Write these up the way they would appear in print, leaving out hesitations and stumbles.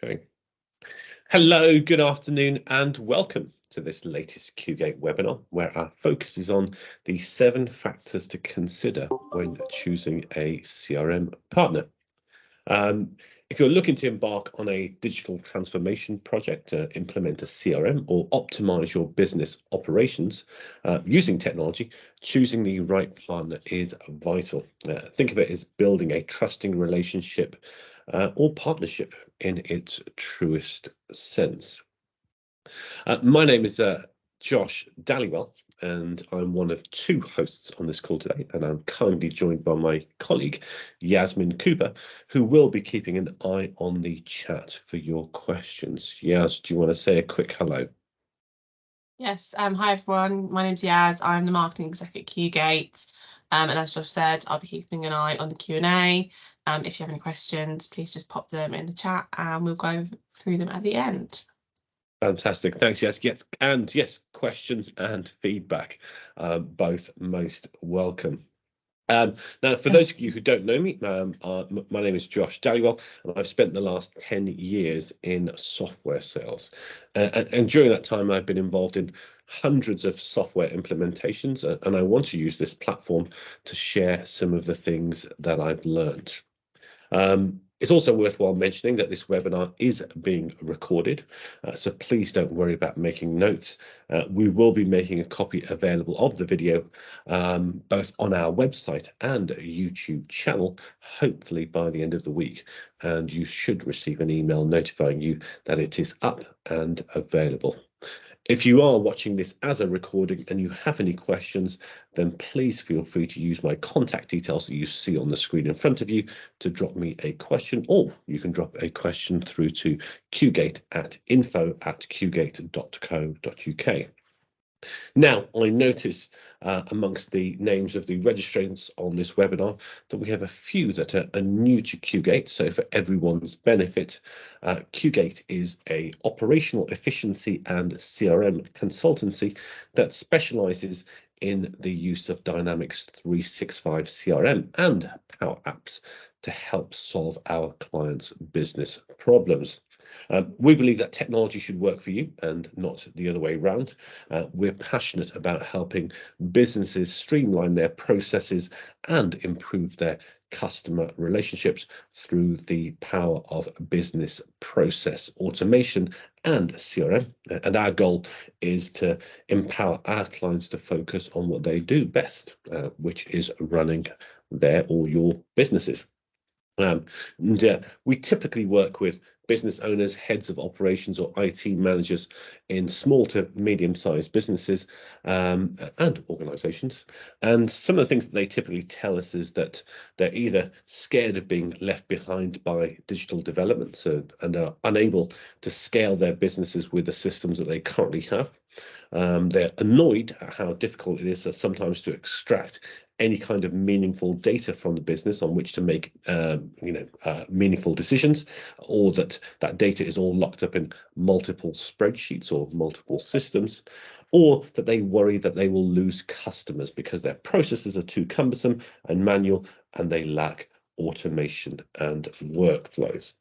Okay. Hello, good afternoon, and welcome to this latest QGate webinar, where our focus is on the 7 factors to consider when choosing a CRM partner. If you're looking to embark on a digital transformation project to implement a CRM or optimize your business operations using technology, choosing the right partner is vital. Think of it as building a trusting relationship or partnership in its truest sense. My name is Josh Dallywell, and I'm one of 2 hosts on this call today, and I'm kindly joined by my colleague, Yasmin Cooper, who will be keeping an eye on the chat for your questions. Yas, do you want to say a quick hello? Yes, hi everyone, my name's Yaz, I'm the Marketing Exec at QGate, and as Josh said, I'll be keeping an eye on the Q&A. If you have any questions, please just pop them in the chat and we'll go through them at the end. Fantastic, thanks, Yes, yes, questions and feedback, both most welcome. Now, for those of you who don't know me, my name is Josh Dallywell, and I've spent the last 10 years in software sales. And during that time, I've been involved in hundreds of software implementations, and I want to use this platform to share some of the things that I've learned. It's also worthwhile mentioning that this webinar is being recorded, so please don't worry about making notes. We will be making a copy available of the video both on our website and YouTube channel, hopefully by the end of the week, and you should receive an email notifying you that it is up and available. If you are watching this as a recording and you have any questions, then please feel free to use my contact details that you see on the screen in front of you to drop me a question, or you can drop a question through to qgate at info@qgate.co.uk. Now, I notice amongst the names of the registrants on this webinar that we have a few that are new to QGate. So for everyone's benefit, QGate is an operational efficiency and CRM consultancy that specializes in the use of Dynamics 365 CRM and Power Apps to help solve our clients' business problems. We believe that technology should work for you and not the other way around. We're passionate about helping businesses streamline their processes and improve their customer relationships through the power of business process automation and CRM. And our goal is to empower our clients to focus on what they do best, which is running their or your businesses. We typically work with business owners, heads of operations, or IT managers in small to medium-sized businesses and organizations. And some of the things that they typically tell us is that they're either scared of being left behind by digital developments and are unable to scale their businesses with the systems that they currently have. They're annoyed at how difficult it is sometimes to extract any kind of meaningful data from the business on which to make meaningful decisions, or that data is all locked up in multiple spreadsheets or multiple systems, or that they worry that they will lose customers because their processes are too cumbersome and manual and they lack automation and workflows.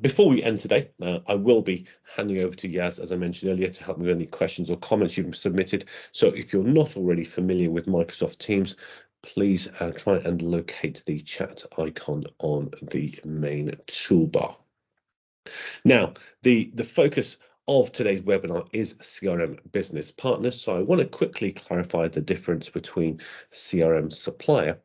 Before we end today, I will be handing over to Yaz, as I mentioned earlier, to help me with any questions or comments you've submitted. So if you're not already familiar with Microsoft Teams, please try and locate the chat icon on the main toolbar. Now, the focus of today's webinar is CRM business partners. So I want to quickly clarify the difference between CRM supplier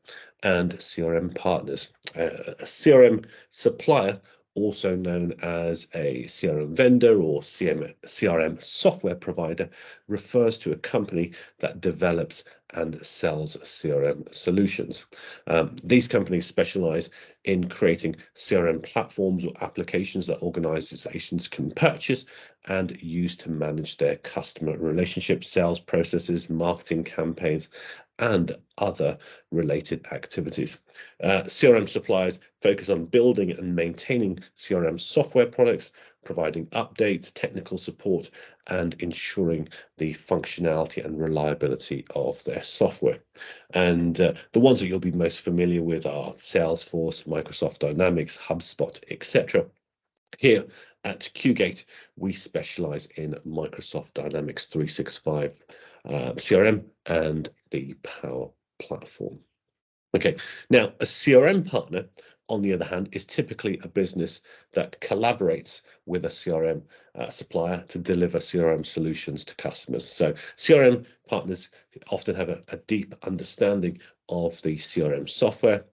and CRM partners. A CRM supplier, also known as a CRM vendor or CRM software provider, refers to a company that develops and sells CRM solutions. These companies specialize in creating CRM platforms or applications that organizations can purchase and use to manage their customer relationships, sales processes, marketing campaigns, and other related activities. CRM suppliers focus on building and maintaining CRM software products, providing updates, technical support, and ensuring the functionality and reliability of their software. And the ones that you'll be most familiar with are Salesforce, Microsoft Dynamics, HubSpot, etc. Here at QGate, we specialize in Microsoft Dynamics 365 CRM and the Power Platform. Okay, now a CRM partner, on the other hand, is typically a business that collaborates with a CRM supplier to deliver CRM solutions to customers. So CRM partners often have a deep understanding of the CRM software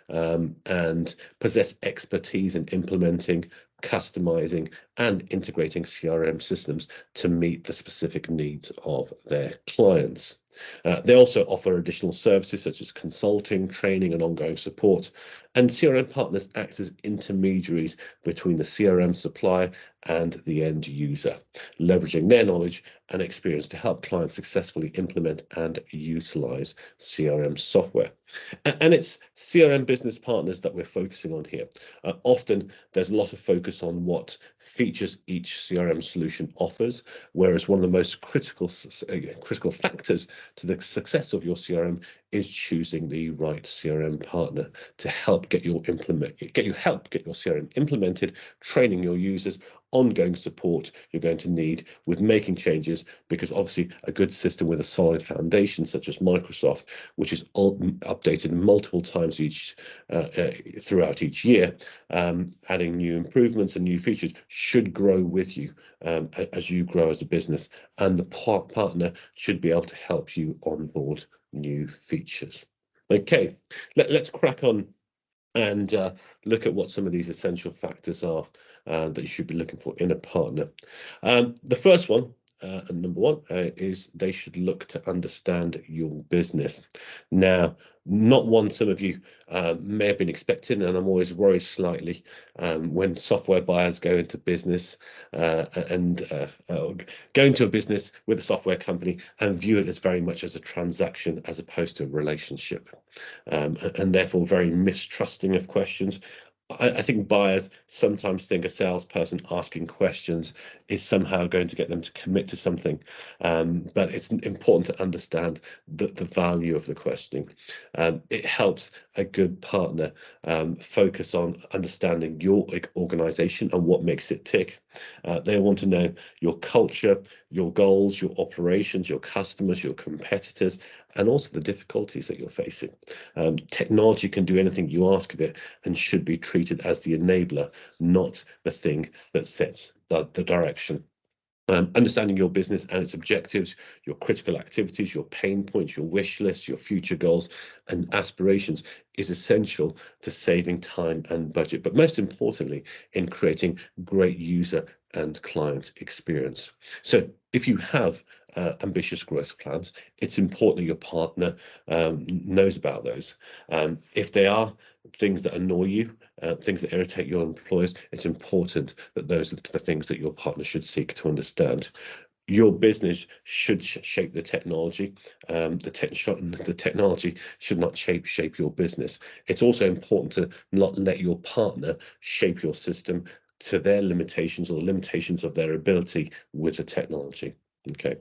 and possess expertise in implementing, customizing, and integrating CRM systems to meet the specific needs of their clients. They also offer additional services such as consulting, training, and ongoing support. And CRM partners act as intermediaries between the CRM supplier and the end user, leveraging their knowledge and experience to help clients successfully implement and utilize CRM software. And it's CRM business partners that we're focusing on here. Often there's a lot of focus on what features each CRM solution offers, whereas one of the most critical factors to the success of your CRM is choosing the right CRM partner to help get your CRM implemented, training your users, ongoing support you're going to need with making changes, because obviously a good system with a solid foundation such as Microsoft, which is updated multiple times throughout each year, adding new improvements and new features, should grow with you as you grow as a business, and the partner should be able to help you onboard new features. Okay, let's crack on and look at what some of these essential factors are that you should be looking for in a partner. The first one, and number one, is they should look to understand your business. Now, not one some of you may have been expecting, and I'm always worried slightly when software buyers go into business and go into a business with a software company and view it as very much as a transaction as opposed to a relationship, and therefore very mistrusting of questions. I think buyers sometimes think a salesperson asking questions is somehow going to get them to commit to something, but it's important to understand the value of the questioning. It helps a good partner focus on understanding your organization and what makes it tick. They want to know your culture, your goals, your operations, your customers, your competitors, and also the difficulties that you're facing. Technology can do anything you ask of it and should be treated as the enabler, not the thing that sets the direction. Understanding your business and its objectives, your critical activities, your pain points, your wish lists, your future goals and aspirations is essential to saving time and budget, but most importantly, in creating great user and client experience. So if you have ambitious growth plans, it's important that your partner knows about those. If they are things that annoy you, things that irritate your employers, it's important that those are the things that your partner should seek to understand. Your business should shape the technology. The technology should not shape your business. It's also important to not let your partner shape your system to their limitations or the limitations of their ability with the technology. Okay.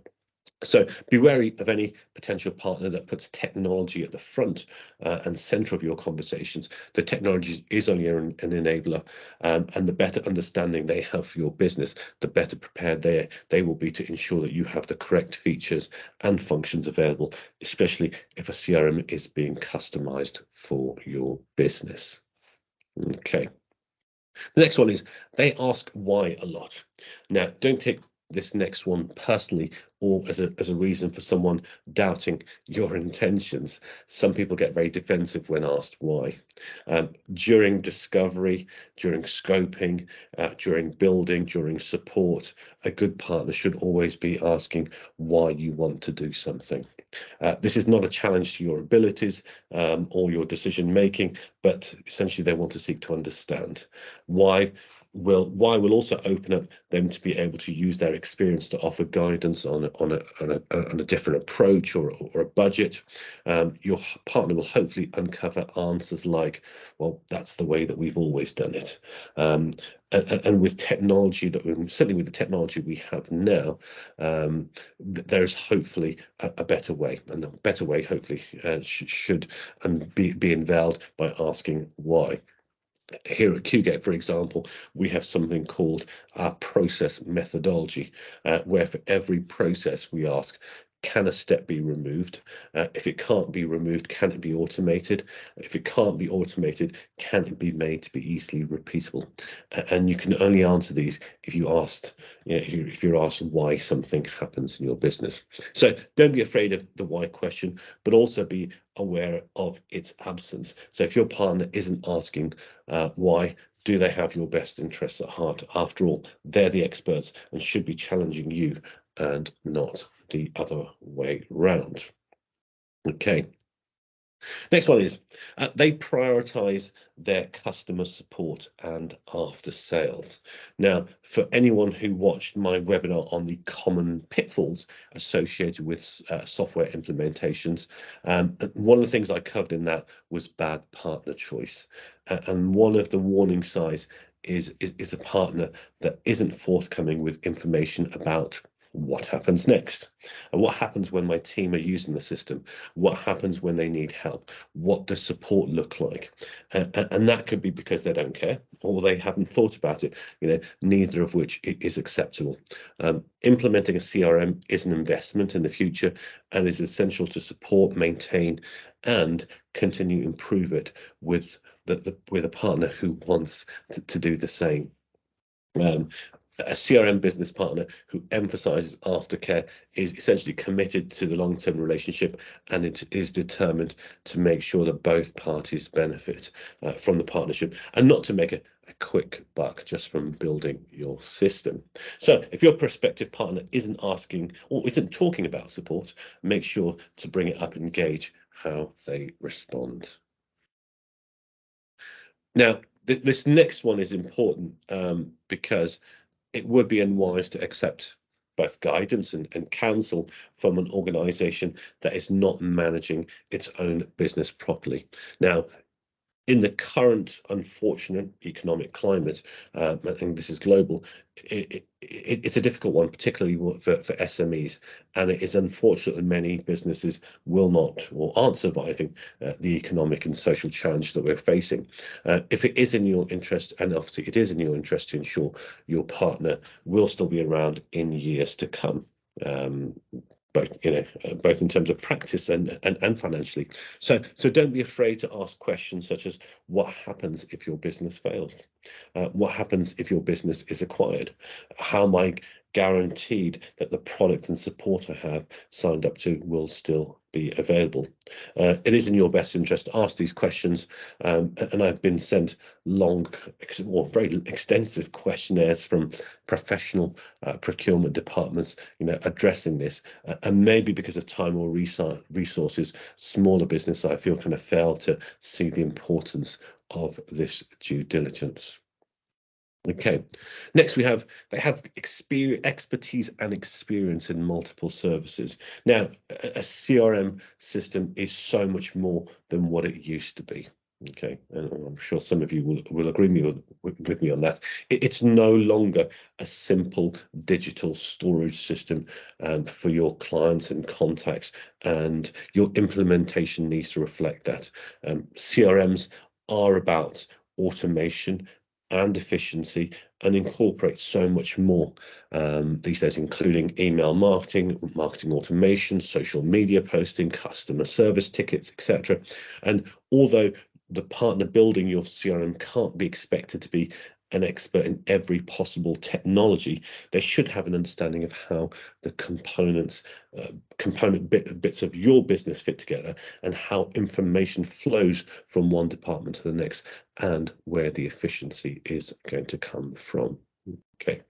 So be wary of any potential partner that puts technology at the front and center of your conversations. The technology is only an enabler, and the better understanding they have for your business, the better prepared they will be to ensure that you have the correct features and functions available, especially if a CRM is being customized for your business. Okay. The next one is they ask why a lot. Now, don't take this next one personally or as a reason for someone doubting your intentions. Some people get very defensive when asked why. During discovery, during scoping, during building, during support, a good partner should always be asking why you want to do something. This is not a challenge to your abilities or your decision making, but essentially they want to seek to understand why will also open up them to be able to use their experience to offer guidance on a different approach or a budget. Your partner will hopefully uncover answers like, well, that's the way that we've always done it. And with technology certainly with the technology we have now, there's hopefully a better way, and the better way hopefully should and be unveiled by asking why. Here at QGate, for example, we have something called our process methodology, where for every process we ask, can a step be removed? If it can't be removed, can it be automated? If it can't be automated, can it be made to be easily repeatable? And you can only answer these if you asked, if you're asked why something happens in your business. So don't be afraid of the why question, but also be aware of its absence. So if your partner isn't asking why, do they have your best interests at heart? After all, they're the experts and should be challenging you and not the other way round. Okay. Next one is they prioritize their customer support and after sales. Now, for anyone who watched my webinar on the common pitfalls associated with software implementations, one of the things I covered in that was bad partner choice. And one of the warning signs is a partner that isn't forthcoming with information about what happens next, and what happens when my team are using the system, what happens when they need help, what does support look like, and that could be because they don't care or they haven't thought about it, neither of which is acceptable. Implementing a CRM is an investment in the future and is essential to support, maintain, and continue to improve it with with a partner who wants to do the same. A CRM business partner who emphasizes aftercare is essentially committed to the long-term relationship, and it is determined to make sure that both parties benefit from the partnership and not to make a quick buck just from building your system. So if your prospective partner isn't asking or isn't talking about support, make sure to bring it up and gauge how they respond. Now, this next one is important because it would be unwise to accept both guidance and counsel from an organization that is not managing its own business properly. Now, in the current unfortunate economic climate, I think this is global, it's a difficult one, particularly for SMEs, and it is unfortunate that many businesses will not or aren't surviving the economic and social challenge that we're facing. If it is in your interest, and obviously it is in your interest to ensure your partner will still be around in years to come. Both in terms of practice and financially. So don't be afraid to ask questions such as, what happens if your business fails? What happens if your business is acquired? How am I guaranteed that the product and support I have signed up to will still be available? It is in your best interest to ask these questions, and I've been sent long or very extensive questionnaires from professional procurement departments, addressing this, and maybe because of time or resources, smaller business I feel kind of fail to see the importance of this due diligence. Okay, next they have expertise and experience in multiple services. Now, a CRM system is so much more than what it used to be. Okay, and I'm sure some of you will agree with me on that. It's no longer a simple digital storage system for your clients and contacts, and your implementation needs to reflect that. CRMs are about automation and efficiency, and incorporate so much more these days, including email marketing, marketing automation, social media posting, customer service tickets, etc. And although the partner building your CRM can't be expected to be an expert in every possible technology, they should have an understanding of how the component bits of your business fit together, and how information flows from one department to the next, and where the efficiency is going to come from. Okay.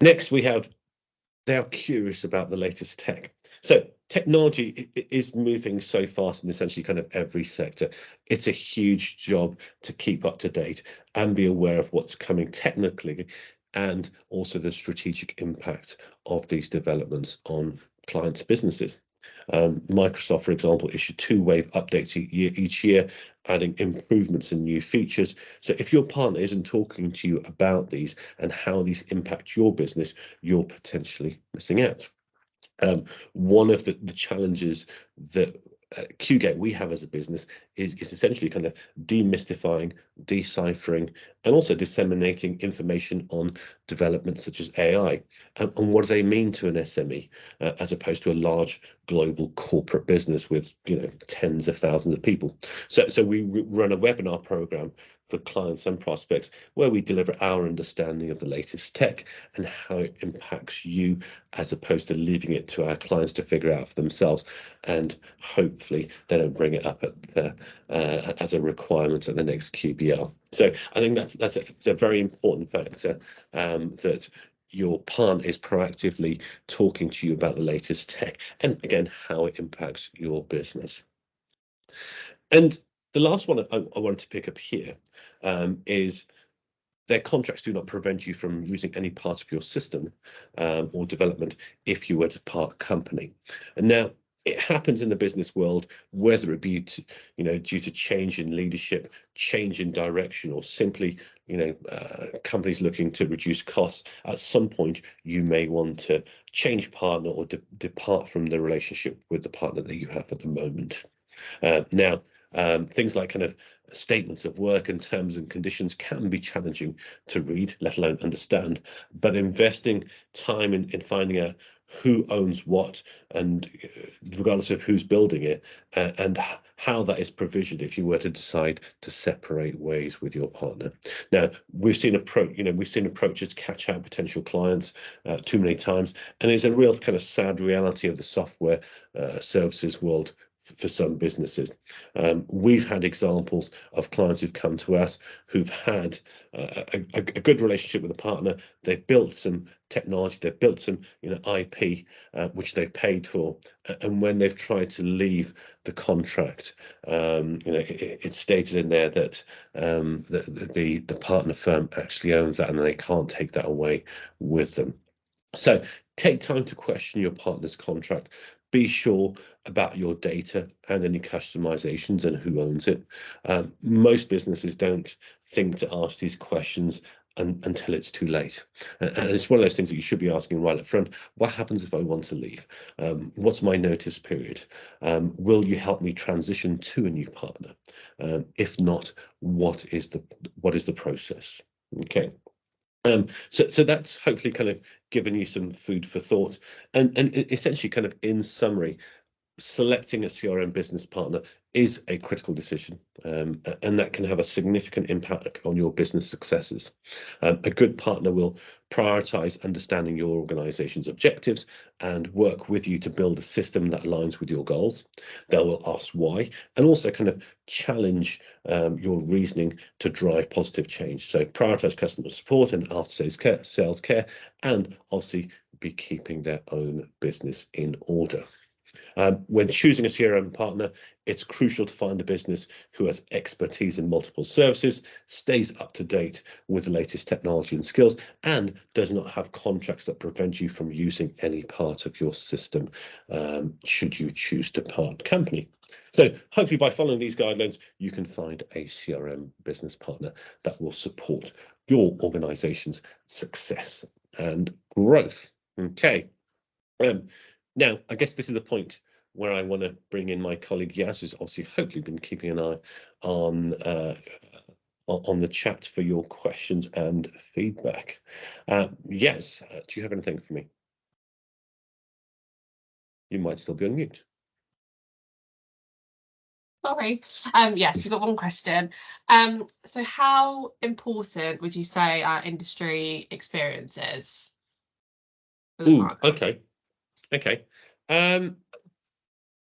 Next, they are curious about the latest tech. So technology is moving so fast in essentially kind of every sector. It's a huge job to keep up to date and be aware of what's coming technically, and also the strategic impact of these developments on clients' businesses. Microsoft, for example, issue 2-wave updates each year, adding improvements and new features. So if your partner isn't talking to you about these and how these impact your business, you're potentially missing out. One of the challenges that QGate we have as a business is essentially kind of demystifying, deciphering, and also disseminating information on developments such as AI and what do they mean to an SME as opposed to a large global corporate business with tens of thousands of people. So we run a webinar program for clients and prospects where we deliver our understanding of the latest tech and how it impacts you, as opposed to leaving it to our clients to figure out for themselves, and hopefully they don't bring it up at the, as a requirement at the next QBR. So I think that's a very important factor, that your partner is proactively talking to you about the latest tech and again how it impacts your business. And the last one I wanted to pick up here is their contracts do not prevent you from using any part of your system or development if you were to part company. And now it happens in the business world, whether it be due to change in leadership, change in direction, or simply companies looking to reduce costs. At some point, you may want to change partner or depart from the relationship with the partner that you have at the moment. Now, things like kind of statements of work and terms and conditions can be challenging to read, let alone understand. But investing time in finding out who owns what, and regardless of who's building it, and how that is provisioned if you were to decide to separate ways with your partner. Now, we've seen approaches catch out potential clients too many times, and it's a real kind of sad reality of the software services world for some businesses. We've had examples of clients who've come to us who've had a good relationship with a partner. They've built some technology, they've built some IP, which they've paid for, and when they've tried to leave the contract, it's stated in there that the partner firm actually owns that and they can't take that away with them. So take time to question your partner's contract. Be sure about your data and any customizations and who owns it. Most businesses don't think to ask these questions until it's too late. And it's one of those things that you should be asking right up front. What happens if I want to leave? What's my notice period? Will you help me transition to a new partner? If not, what is the process? Okay. So that's hopefully kind of given you some food for thought, and essentially kind of in summary, selecting a CRM business partner is a critical decision, and that can have a significant impact on your business successes. A good partner will prioritize understanding your organization's objectives and work with you to build a system that aligns with your goals. They will ask why and also kind of challenge your reasoning to drive positive change. So prioritize customer support and after sales care, and obviously be keeping their own business in order. When choosing a CRM partner, it's crucial to find a business who has expertise in multiple services, stays up to date with the latest technology and skills, and does not have contracts that prevent you from using any part of your system should you choose to part company. So hopefully by following these guidelines, you can find a CRM business partner that will support your organization's success and growth. Okay. Now, I guess this is the point where I want to bring in my colleague Yaz, who's obviously hopefully been keeping an eye on the chat for your questions and feedback. Yaz, do you have anything for me? You might still be on mute. Sorry. Yes, we've got one question. So how important would you say our industry experience is? Okay.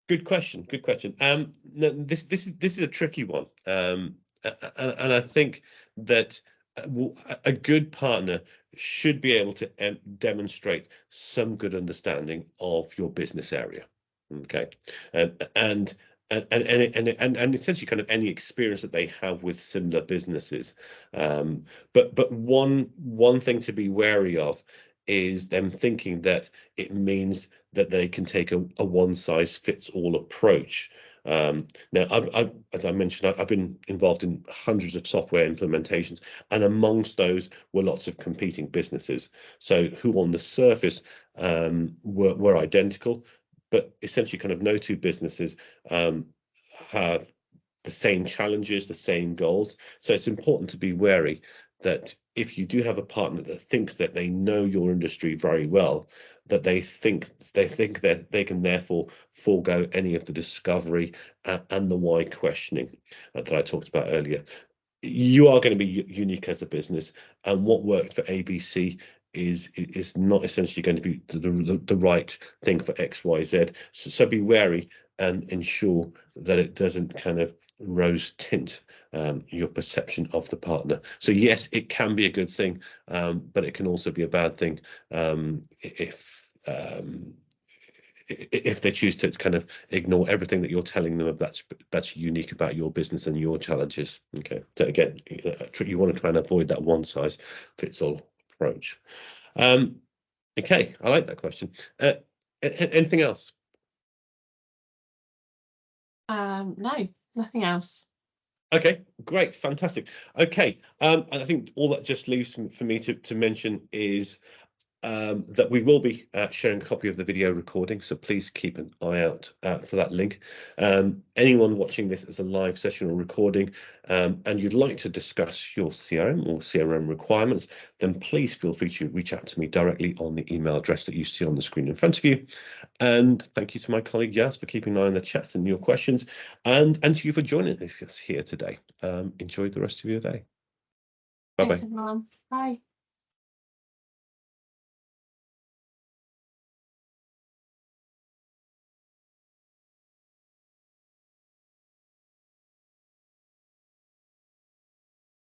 Good question. No, this is a tricky one. And I think that a good partner should be able to demonstrate some good understanding of your business area. Okay. And essentially kind of any experience that they have with similar businesses. But one thing to be wary of is them thinking that it means that they can take a one-size-fits-all approach. Now, as I mentioned, I've been involved in hundreds of software implementations, and amongst those were lots of competing businesses. So who on the surface were identical, but essentially kind of no two businesses have the same challenges, the same goals. So it's important to be wary that if you do have a partner that thinks that they know your industry very well, that they think that they can therefore forego any of the discovery and the why questioning that I talked about earlier. You are going to be unique as a business, and what worked for ABC is not essentially going to be the right thing for XYZ. So be wary and ensure that it doesn't kind of rose tint your perception of the partner. So yes, it can be a good thing, but it can also be a bad thing if they choose to kind of ignore everything that you're telling them that's unique about your business and your challenges. Okay, so again, you want to try and avoid that one size fits all approach. Okay, I like that question. Anything else? No, nothing else. Okay, great, fantastic. Okay, I think all that just leaves for me to mention is that we will be sharing a copy of the video recording, so please keep an eye out for that link. Anyone watching this as a live session or recording, and you'd like to discuss your CRM or CRM requirements, then please feel free to reach out to me directly on the email address that you see on the screen in front of you. And thank you to my colleague Yas for keeping an eye on the chat and your questions, and to you for joining us here today. Enjoy the rest of your day. Bye-bye. Thanks, everyone. Bye.